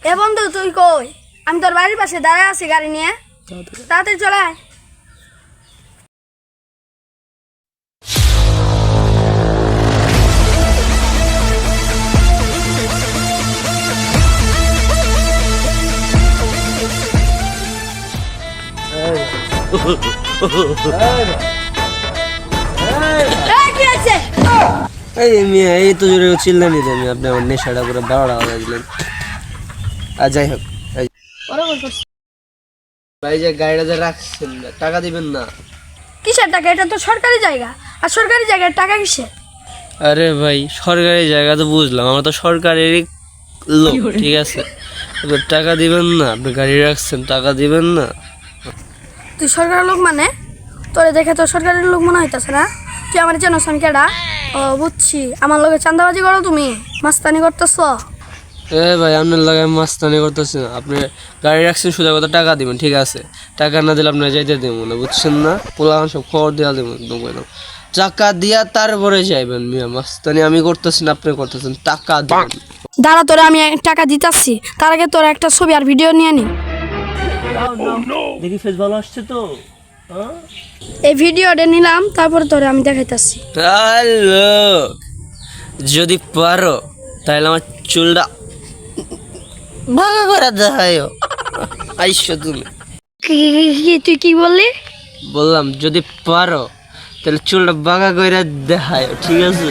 এ বন্ধু তুই কই? আমি তোর বাড়ির পাশে দাঁড়ায় আছি গাড়ি নিয়ে, তাড়াতাড়ি চলে আয়। এই, কি হয়েছে? এই মিয়া এই তো জোরে চিল্লানি দেন আপনি আমার নেশাটা করে 12টা বাজা দিলেন। আর যাই হোক ওরা বল করছে। ভাই যে গাড়িটা যে রাখছেন টাকা দিবেন না? কিসের টাকা? এটা তো সরকারি জায়গা, আর সরকারি জায়গার টাকা কিসের? আরে ভাই সরকারি জায়গা তো বুঝলাম, আমরা তো সরকারেরই লোক, ঠিক আছে? এবার টাকা দিবেন না? আপনি গাড়ি রাখছেন, টাকা দিবেন না? তুই সরকারের লোক মানে? তোরে দেখে তো সরকারের লোক মনে হইতেছে না। তুই আমার চেনস আমি কেডা? ও বুঝছি, আমার লোকে চাঁদাবাজি করো, তুমি মাস্তানি করতেছ। এ ভাই আপনার লাগে মাস্তানি করতেছি না, আপনি গাড়ি রাখছেন সোজা কথা টাকা দিবেন, ঠিক আছে? টাকা না দিলে আপনার যাইতে দেবো না, বুঝছেন না? পোলা সব খবর দেওয়া দেবো একদম কইলাম। টাকা দিয়া তারপরে যাইবেন মিয়া, মাস্তানি আমি করতেছি না আপনি করতেছেন, টাকা দিবেন। দাঁড়া, তোরে আমি টাকা দিতাছি, তার আগে তোর একটা ছবি আর ভিডিও নিয়ে নি। দেখি ফেস ভালো আসছে তো। এই ভিডিওটা নিলাম, তারপরে তোরে আমি দেখাইতাছি। হ্যালো, যদি পারো তাহলে আমার চুলটা ভাগা করে দেখায়ও। আইসো তুমি। তুই কি বললি? বললাম যদি পারো তাহলে চুলটা বাঁকা করে দেখায়, ঠিক আছে?